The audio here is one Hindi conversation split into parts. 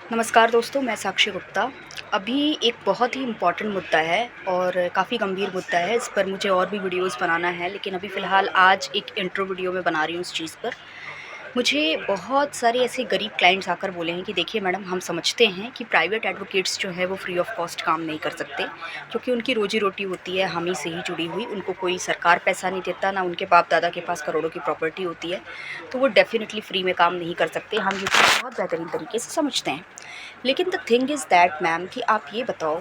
नमस्कार दोस्तों, मैं साक्षी गुप्ता। अभी एक बहुत ही इम्पोर्टेंट मुद्दा है और काफ़ी गंभीर मुद्दा है। इस पर मुझे और भी वीडियोस बनाना है, लेकिन अभी फ़िलहाल आज एक इंट्रो वीडियो मैं बना रही हूँ इस चीज़ पर। मुझे बहुत सारे ऐसे गरीब क्लाइंट्स आकर बोले हैं कि देखिए मैडम, हम समझते हैं कि प्राइवेट एडवोकेट्स जो है वो फ्री ऑफ कॉस्ट काम नहीं कर सकते, क्योंकि उनकी रोजी रोटी होती है हम ही से ही जुड़ी हुई। उनको कोई सरकार पैसा नहीं देता, ना उनके बाप दादा के पास करोड़ों की प्रॉपर्टी होती है, तो वो डेफिनेटली फ्री में काम नहीं कर सकते। हम ये चीज़ बहुत बेहतरीन तरीके से समझते हैं। लेकिन the thing is that ma'am, कि आप ये बताओ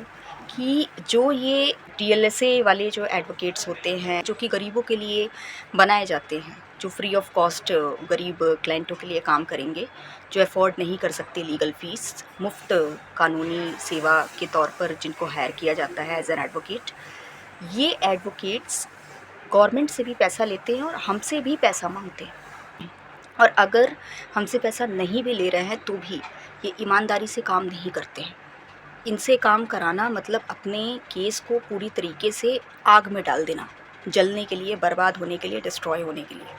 कि जो ये डीएलएसए वाले जो एडवोकेट्स होते हैं, जो कि गरीबों के लिए बनाए जाते हैं, जो फ्री ऑफ कॉस्ट गरीब क्लाइंटों के लिए काम करेंगे, जो अफोर्ड नहीं कर सकते लीगल फ़ीस, मुफ्त कानूनी सेवा के तौर पर जिनको हायर किया जाता है एज एन एडवोकेट, ये एडवोकेट्स गवर्नमेंट से भी पैसा लेते हैं और हमसे भी पैसा मांगते हैं। और अगर हमसे पैसा नहीं भी ले रहे हैं तो भी ये ईमानदारी से काम नहीं करते हैं। इनसे काम कराना मतलब अपने केस को पूरी तरीके से आग में डाल देना, जलने के लिए, बर्बाद होने के लिए, डिस्ट्रॉय होने के लिए।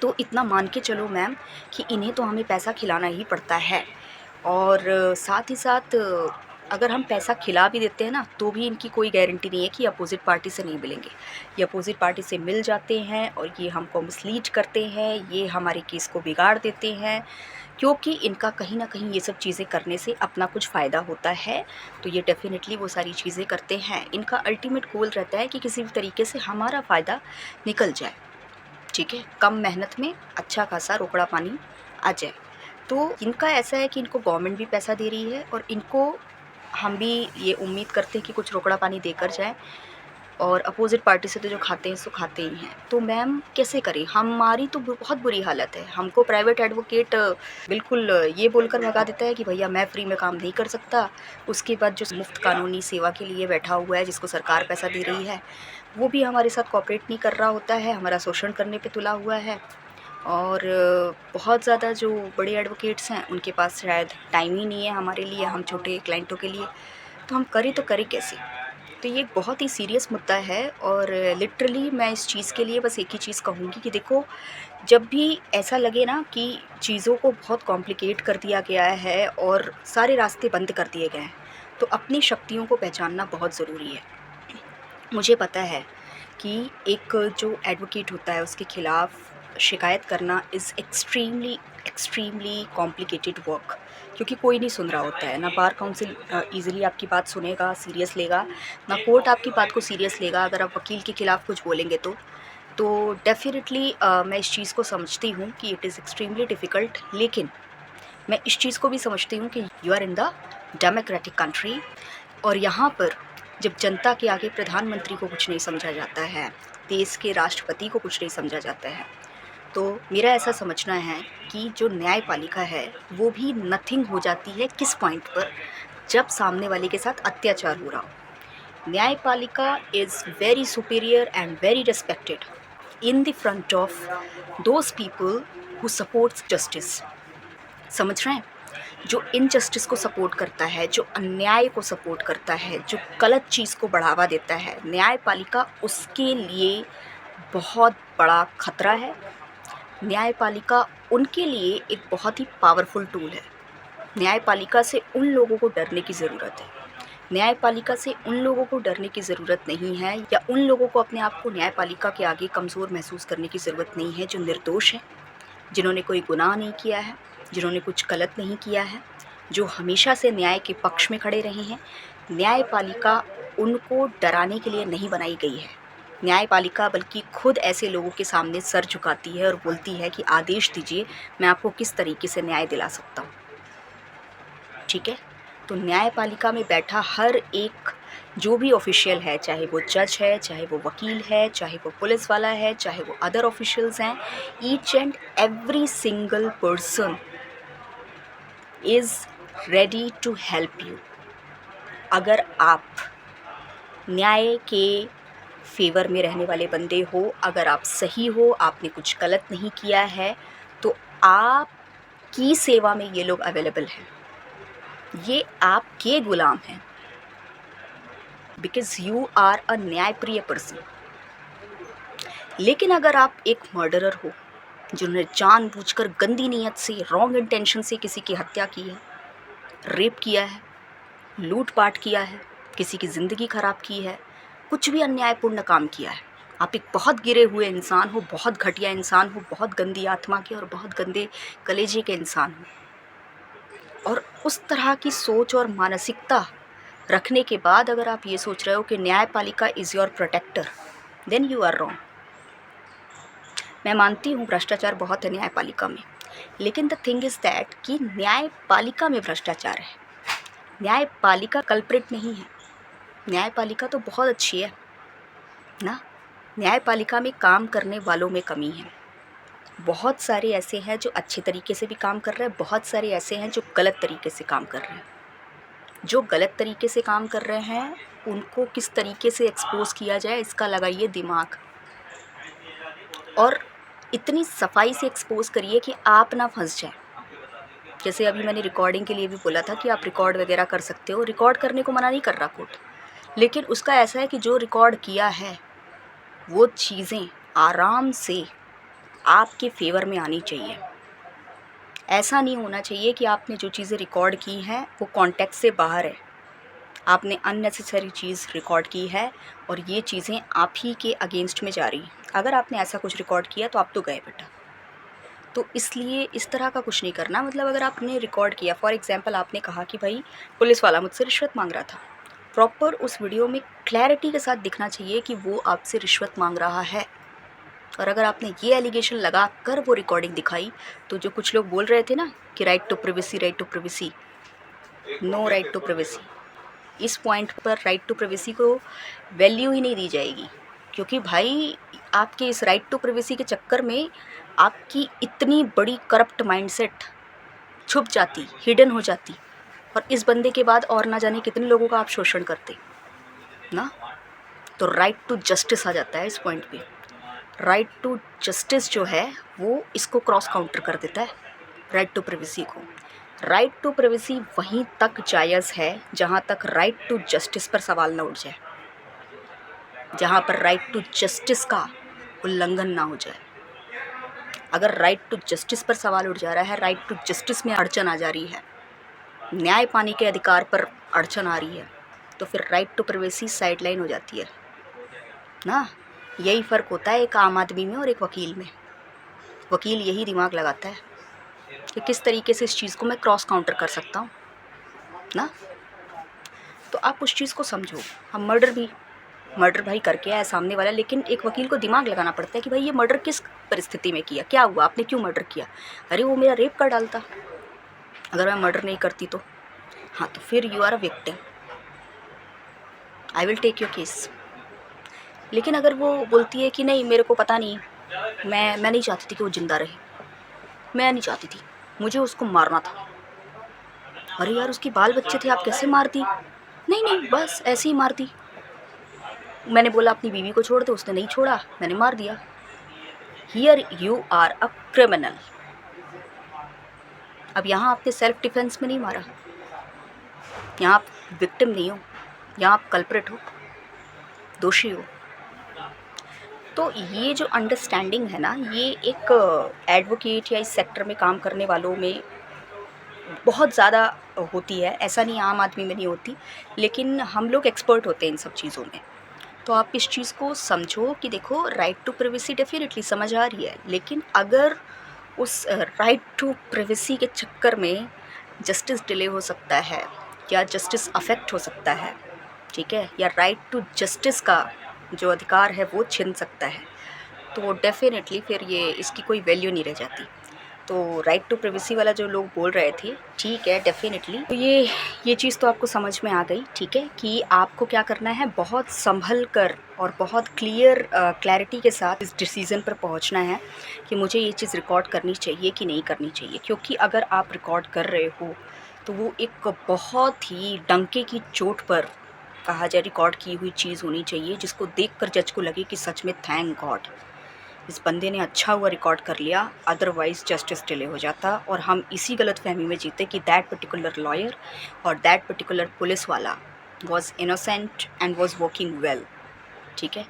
तो इतना मान के चलो मैम कि इन्हें तो हमें पैसा खिलाना ही पड़ता है। और साथ ही साथ अगर हम पैसा खिला भी देते हैं ना, तो भी इनकी कोई गारंटी नहीं है कि अपोज़िट पार्टी से नहीं मिलेंगे। ये अपोज़िट पार्टी से मिल जाते हैं और ये हमको मिसलीड करते हैं, ये हमारे केस को बिगाड़ देते हैं, क्योंकि इनका कहीं न कहीं ये सब चीज़ें करने से अपना कुछ फ़ायदा होता है। तो ये डेफ़िनेटली वो सारी चीज़ें करते हैं। इनका अल्टीमेट गोल रहता है कि किसी भी तरीके से हमारा फ़ायदा निकल जाए, ठीक है? कम मेहनत में अच्छा खासा रोकड़ा पानी आ जाए। तो इनका ऐसा है कि इनको गवर्नमेंट भी पैसा दे रही है और इनको हम भी ये उम्मीद करते हैं कि कुछ रोकड़ा पानी देकर जाएँ, और अपोज़िट पार्टी से तो जो खाते हैं सो खाते ही हैं। तो मैम कैसे करें? हमारी तो बहुत बुरी हालत है। हमको प्राइवेट एडवोकेट बिल्कुल ये बोलकर भगा देता है कि भैया मैं फ्री में काम नहीं कर सकता। उसके बाद जो मुफ्त कानूनी सेवा के लिए बैठा हुआ है, जिसको सरकार पैसा दे रही है, वो भी हमारे साथ कोऑपरेट नहीं कर रहा होता है, हमारा शोषण करने पे तुला हुआ है। और बहुत ज़्यादा जो बड़े एडवोकेट्स हैं उनके पास शायद टाइम ही नहीं है हमारे लिए, हम छोटे क्लाइंटों के लिए। तो हम करें तो करें कैसे? तो ये एक बहुत ही सीरियस मुद्दा है और लिटरली मैं इस चीज़ के लिए बस एक ही चीज़ कहूँगी कि देखो, जब भी ऐसा लगे ना कि चीज़ों को बहुत कॉम्प्लिकेट कर दिया गया है और सारे रास्ते बंद कर दिए गए हैं, तो अपनी शक्तियों को पहचानना बहुत ज़रूरी है। मुझे पता है कि एक जो एडवोकेट होता है उसके खिलाफ शिकायत करना is extremely extremely complicated work, क्योंकि कोई नहीं सुन रहा होता है। ना बार काउंसिल ईज़िली आपकी बात सुनेगा, सीरियस लेगा, ना कोर्ट आपकी बात को सीरियस लेगा अगर आप वकील के खिलाफ कुछ बोलेंगे तो। तो डेफ़िनेटली मैं इस चीज़ को समझती हूँ कि इट इज़ एक्सट्रीमली डिफ़िकल्ट, लेकिन मैं इस चीज़ को भी समझती हूँ कि you are in the democratic country, और यहाँ पर जब जनता के आगे प्रधानमंत्री को कुछ नहीं समझा जाता है, देश के राष्ट्रपति को कुछ नहीं समझा जाता है, तो मेरा ऐसा समझना है कि जो न्यायपालिका है वो भी नथिंग हो जाती है। किस पॉइंट पर? जब सामने वाले के साथ अत्याचार हो रहा हो। न्यायपालिका is very superior and very respected in the front of those people who supports justice. समझ रहे हैं? जो इनजस्टिस को सपोर्ट करता है, जो अन्याय को सपोर्ट करता है, जो गलत चीज़ को बढ़ावा देता है, न्यायपालिका उसके लिए बहुत बड़ा खतरा है। न्यायपालिका उनके लिए एक बहुत ही पावरफुल टूल है। न्यायपालिका से उन लोगों को डरने की ज़रूरत है। न्यायपालिका से उन लोगों को डरने की ज़रूरत नहीं है, या उन लोगों को अपने आप को न्यायपालिका के आगे कमज़ोर महसूस करने की ज़रूरत नहीं है जो निर्दोष हैं, जिन्होंने कोई गुनाह नहीं किया है, जिन्होंने कुछ गलत नहीं किया है, जो हमेशा से न्याय के पक्ष में खड़े रहे हैं। न्यायपालिका उनको डराने के लिए नहीं बनाई गई है। न्यायपालिका बल्कि खुद ऐसे लोगों के सामने सर झुकाती है और बोलती है कि आदेश दीजिए, मैं आपको किस तरीके से न्याय दिला सकता हूँ। ठीक है? तो न्यायपालिका में बैठा हर एक जो भी ऑफिशियल है, चाहे वो जज है, चाहे वो वकील है, चाहे वो पुलिस वाला है, चाहे वो अदर ऑफिशियल्स हैं, each and every single person is ready to help you. अगर आप न्याय के फेवर में रहने वाले बंदे हो, अगर आप सही हो, आपने कुछ गलत नहीं किया है, तो आपकी सेवा में ये लोग अवेलेबल हैं। ये आपके गुलाम हैं, बिकॉज़ यू आर अ न्यायप्रिय पर्सन। लेकिन अगर आप एक मर्डरर हो, जिन्होंने जानबूझकर गंदी नीयत से, रॉन्ग इंटेंशन से किसी की हत्या की है, रेप किया है, लूट-पाट किया है, किसी की ज़िंदगी ख़राब की है, कुछ भी अन्यायपूर्ण काम किया है। आप एक बहुत गिरे हुए इंसान हो, बहुत घटिया इंसान हो, बहुत गंदी आत्मा के और बहुत गंदे कलेजे के इंसान हो। और उस तरह की सोच और मानसिकता रखने के बाद अगर आप ये सोच रहे हो कि न्यायपालिका is your protector, then you are wrong. मैं मानती हूँ भ्रष्टाचार बहुत है न्यायपालिका में, लेकिन द थिंग इज़ दैट कि न्यायपालिका में भ्रष्टाचार है, न्यायपालिका कल्प्रिट नहीं है। न्यायपालिका तो बहुत अच्छी है ना। न्यायपालिका में काम करने वालों में कमी है। बहुत सारे ऐसे हैं जो अच्छे तरीके से भी काम कर रहे हैं, बहुत सारे ऐसे हैं जो गलत तरीके से काम कर रहे हैं। जो गलत तरीके से काम कर रहे हैं उनको किस तरीके से एक्सपोज किया जाए इसका लगाइए दिमाग, और इतनी सफाई से एक्सपोज करिए कि आप ना फंस जाए। जैसे अभी मैंने रिकॉर्डिंग के लिए भी बोला था कि आप रिकॉर्ड वगैरह कर सकते हो, रिकॉर्ड करने को मना नहीं कर रहा कोर्ट, लेकिन उसका ऐसा है कि जो रिकॉर्ड किया है वो चीज़ें आराम से आपके फेवर में आनी चाहिए। ऐसा नहीं होना चाहिए कि आपने जो चीज़ें रिकॉर्ड की हैं वो कॉन्टेक्स्ट से बाहर है, आपने अननेसेसरी चीज़ रिकॉर्ड की है और ये चीज़ें आप ही के अगेंस्ट में जा रही हैं। अगर आपने ऐसा कुछ रिकॉर्ड किया तो आप तो गए बेटा। तो इसलिए इस तरह का कुछ नहीं करना। मतलब अगर आपने रिकॉर्ड किया, फॉर एग्ज़ाम्पल आपने कहा कि भाई पुलिस वाला मुझसे रिश्वत मांग रहा था, प्रॉपर उस वीडियो में क्लैरिटी के साथ दिखना चाहिए कि वो आपसे रिश्वत मांग रहा है। और अगर आपने ये एलिगेशन लगा कर वो रिकॉर्डिंग दिखाई, तो जो कुछ लोग बोल रहे थे ना कि right to privacy, no right to privacy, इस पॉइंट पर राइट टू प्रिवेसी को वैल्यू ही नहीं दी जाएगी। क्योंकि भाई आपके इस राइट टू प्रिवेसी के चक्कर में आपकी इतनी बड़ी करप्ट माइंडसेट छुप जाती, हिडन हो जाती, और इस बंदे के बाद और ना जाने कितने लोगों का आप शोषण करते ना। तो राइट टू जस्टिस आ जाता है इस पॉइंट पे। राइट टू जस्टिस जो है वो इसको क्रॉस काउंटर कर देता है, राइट टू प्रिवेसी को। राइट टू प्रिवेसी वहीं तक जायज़ है जहाँ तक राइट टू जस्टिस पर सवाल ना उठ जाए, जहाँ पर राइट टू जस्टिस का उल्लंघन ना हो जाए। अगर राइट टू जस्टिस पर सवाल उठ जा रहा है, राइट टू जस्टिस में अड़चन आ जा रही है, न्याय पाने के अधिकार पर अड़चन आ रही है, तो फिर राइट टू प्रिवेसी साइडलाइन हो जाती है ना। यही फ़र्क होता है एक आम आदमी में और एक वकील में। वकील यही दिमाग लगाता है कि किस तरीके से इस चीज़ को मैं क्रॉस काउंटर कर सकता हूँ ना। तो आप उस चीज़ को समझो। हम मर्डर भाई करके आया सामने वाला, लेकिन एक वकील को दिमाग लगाना पड़ता है कि भाई ये मर्डर किस परिस्थिति में किया, क्या हुआ, आपने क्यों मर्डर किया। अरे वो मेरा रेप कर डालता अगर मैं मर्डर नहीं करती तो। हाँ, तो फिर you are a victim, I will take your case. लेकिन अगर वो बोलती है कि नहीं मेरे को पता नहीं, मैं नहीं चाहती थी कि वो ज़िंदा रहे, मैं नहीं चाहती थी, मुझे उसको मारना था। अरे यार उसके बाल बच्चे थे, आप कैसे मार दी। नहीं बस ऐसे ही मार दी, मैंने बोला अपनी बीवी को छोड़ दे, उसने नहीं छोड़ा, मैंने मार दिया। Here you are a criminal. अब यहाँ आपने सेल्फ डिफेंस में नहीं मारा, यहाँ आप विक्टिम नहीं हो, यहाँ आप कल्प्रिट हो, दोषी हो। तो ये जो अंडरस्टैंडिंग है ना, ये एक एडवोकेट या इस सेक्टर में काम करने वालों में बहुत ज़्यादा होती है। ऐसा नहीं आम आदमी में नहीं होती, लेकिन हम लोग एक्सपर्ट होते हैं इन सब चीज़ों में। तो आप इस चीज़ को समझो कि देखो राइट टू प्रिवेसी डेफिनेटली समझ आ रही है, लेकिन अगर उस राइट टू प्रिवेसी के चक्कर में जस्टिस डिले हो सकता है या जस्टिस अफेक्ट हो सकता है, ठीक है, या राइट टू जस्टिस का जो अधिकार है वो छिन सकता है, तो डेफिनेटली फिर ये इसकी कोई वैल्यू नहीं रह जाती। तो राइट टू प्रिवेसी वाला जो लोग बोल रहे थे, ठीक है, डेफिनेटली तो ये चीज़ तो आपको समझ में आ गई, ठीक है, कि आपको क्या करना है, बहुत संभल कर और बहुत क्लैरिटी के साथ इस डिसीज़न पर पहुंचना है कि मुझे ये चीज़ रिकॉर्ड करनी चाहिए कि नहीं करनी चाहिए। क्योंकि अगर आप रिकॉर्ड कर रहे हो तो वो एक बहुत ही डंके की चोट पर कहा जाए रिकॉर्ड की हुई चीज़ होनी चाहिए, जिसको देखकर जज को लगे कि सच में थैंक गॉड इस बंदे ने अच्छा हुआ रिकॉर्ड कर लिया, अदरवाइज़ जस्टिस डिले हो जाता और हम इसी गलतफहमी में जीते कि दैट पर्टिकुलर लॉयर और दैट पर्टिकुलर पुलिस वाला was innocent and was working well, ठीक है।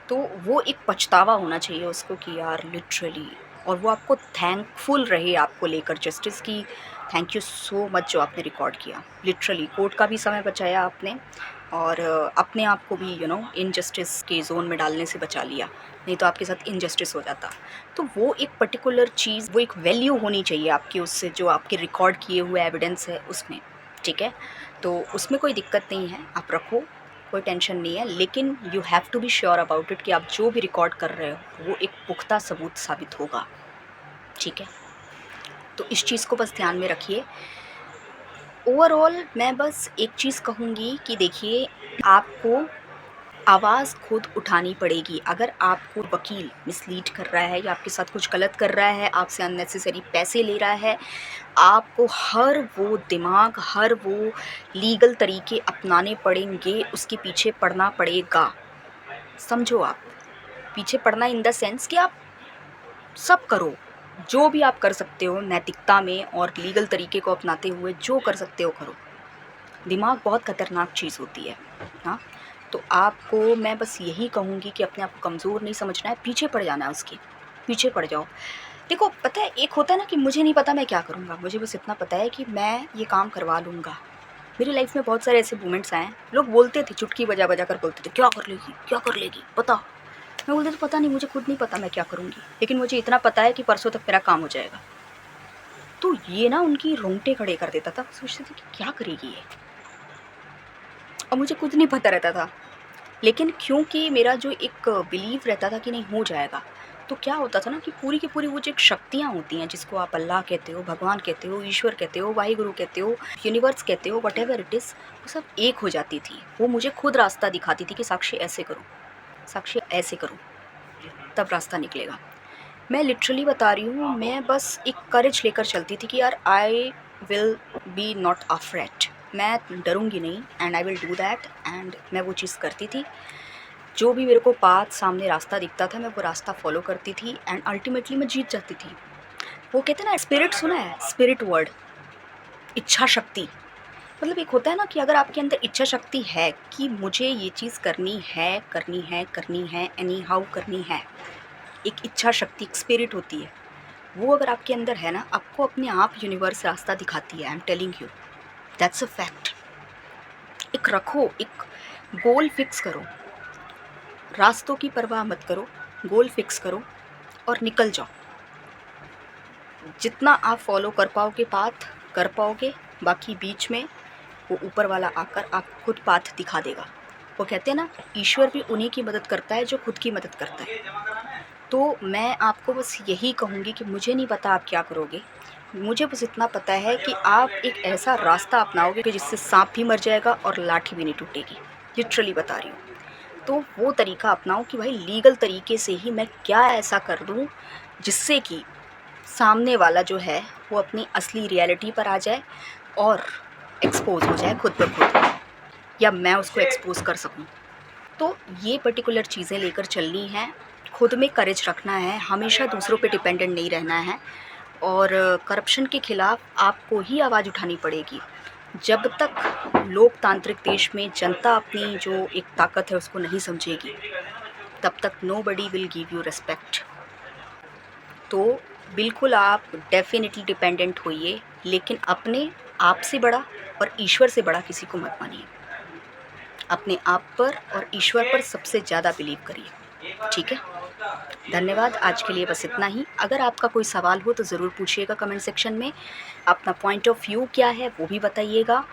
तो वो एक पछतावा होना चाहिए उसको कि यार लिटरली, और वो आपको थैंकफुल रहे आपको लेकर जस्टिस की थैंक यू सो मच जो आपने रिकॉर्ड किया। लिटरली कोर्ट का भी समय बचाया आपने और अपने आप को भी इनजस्टिस के ज़ोन में डालने से बचा लिया, नहीं तो आपके साथ इनजस्टिस हो जाता। तो वो एक पर्टिकुलर चीज़, वो एक वैल्यू होनी चाहिए आपकी, उससे जो आपके रिकॉर्ड किए हुए एविडेंस है उसमें, ठीक है? तो उसमें कोई दिक्कत नहीं है, आप रखो, कोई टेंशन नहीं है, लेकिन you have to be sure about it कि आप जो भी रिकॉर्ड कर रहे हो वो एक पुख्ता सबूत साबित होगा, ठीक है? तो इस चीज़ को बस ध्यान में रखिए। ओवरऑल मैं बस एक चीज़ कहूँगी कि देखिए, आपको आवाज़ खुद उठानी पड़ेगी। अगर आपको वकील मिसलीड कर रहा है या आपके साथ कुछ गलत कर रहा है, आपसे अननेसेसरी पैसे ले रहा है, आपको हर वो दिमाग, हर वो लीगल तरीके अपनाने पड़ेंगे, उसके पीछे पड़ना पड़ेगा। समझो आप, पीछे पड़ना इन द सेंस कि आप सब करो, जो भी आप कर सकते हो नैतिकता में और लीगल तरीके को अपनाते हुए जो कर सकते हो करो। दिमाग बहुत खतरनाक चीज़ होती है, हाँ? तो आपको मैं बस यही कहूँगी कि अपने आप को कमज़ोर नहीं समझना है, पीछे पड़ जाना है उसके, पीछे पड़ जाओ। देखो पता है, एक होता है ना कि मुझे नहीं पता मैं क्या करूँगा, मुझे बस इतना पता है कि मैं ये काम करवा लूँगा। मेरी लाइफ में बहुत सारे ऐसे मोमेंट्स आए हैं, लोग बोलते थे, चुटकी बजा बजा कर बोलते थे, क्या कर लेगी, क्या कर लेगी, बता। मैं बोलती थी पता नहीं, मुझे खुद नहीं पता मैं क्या करूँगी, लेकिन मुझे इतना पता है कि परसों तक मेरा काम हो जाएगा। तो ये ना उनकी रोंगटे खड़े कर देता था, सोचते थे कि क्या करेगी ये, और मुझे कुछ नहीं पता रहता था। लेकिन क्योंकि मेरा जो एक बिलीव रहता था कि नहीं हो जाएगा, तो क्या होता था ना कि पूरी की पूरी वो जो एक शक्तियाँ होती हैं, जिसको आप अल्लाह कहते हो, भगवान कहते हो, ईश्वर कहते हो, वाहिगुरु कहते हो, यूनिवर्स कहते हो, व्हाटएवर इट इज़, वो सब एक हो जाती थी। वो मुझे खुद रास्ता दिखाती थी कि साक्षी ऐसे करो, साक्षी ऐसे करो, तब रास्ता निकलेगा। मैं लिटरली बता रही हूँ, मैं बस एक करेज लेकर चलती थी कि यार I will be not afraid, मैं डरूंगी नहीं, and I will do that, and मैं वो चीज़ करती थी। जो भी मेरे को पाथ सामने रास्ता दिखता था, मैं वो रास्ता फॉलो करती थी, एंड अल्टीमेटली मैं जीत जाती थी। वो कहते हैं ना, स्पिरिट सुना है, स्पिरिट वर्ड, इच्छा शक्ति। मतलब एक होता है ना कि अगर आपके अंदर इच्छा शक्ति है कि मुझे ये चीज़ करनी है, करनी है, करनी है, एनी हाउ करनी है, एक इच्छा शक्ति, एक स्पिरिट होती है, वो अगर आपके अंदर है ना, आपको अपने आप यूनिवर्स रास्ता दिखाती है। I am telling you, that's a fact. एक रखो, एक गोल फिक्स करो, रास्तों की परवाह मत करो, गोल फिक्स करो और निकल जाओ। जितना आप फॉलो कर पाओगे पाथ कर पाओगे, बाकी बीच में वो ऊपर वाला आकर आपको खुद पाथ दिखा देगा। वो कहते हैं ना, ईश्वर भी उन्हीं की मदद करता है जो खुद की मदद करता है। तो मैं आपको बस यही कहूँगी कि मुझे नहीं पता आप क्या करोगे, मुझे बस इतना पता है कि आप एक ऐसा रास्ता अपनाओगे कि जिससे सांप भी मर जाएगा और लाठी भी नहीं टूटेगी। लिटरली बता रही हूँ। तो वो तरीका अपनाओ कि भाई लीगल तरीके से ही मैं क्या ऐसा कर दूँ जिससे कि सामने वाला जो है वो अपनी असली रियलिटी पर आ जाए और एक्सपोज हो जाए खुद ब खुद, या मैं उसको एक्सपोज कर सकूं। तो ये पर्टिकुलर चीज़ें लेकर चलनी है, खुद में करेज रखना है, हमेशा दूसरों पे डिपेंडेंट नहीं रहना है, और करप्शन के खिलाफ आपको ही आवाज़ उठानी पड़ेगी। जब तक लोकतांत्रिक देश में जनता अपनी जो एक ताकत है उसको नहीं समझेगी, तब तक nobody will give you respect. तो बिल्कुल आप डेफिनेटली डिपेंडेंट होइए, लेकिन अपने आप से बड़ा और ईश्वर से बड़ा किसी को मत मानिए। अपने आप पर और ईश्वर पर सबसे ज़्यादा बिलीव करिए, ठीक है? धन्यवाद, आज के लिए बस इतना ही। अगर आपका कोई सवाल हो तो ज़रूर पूछिएगा कमेंट सेक्शन में। अपना पॉइंट ऑफ व्यू क्या है वो भी बताइएगा।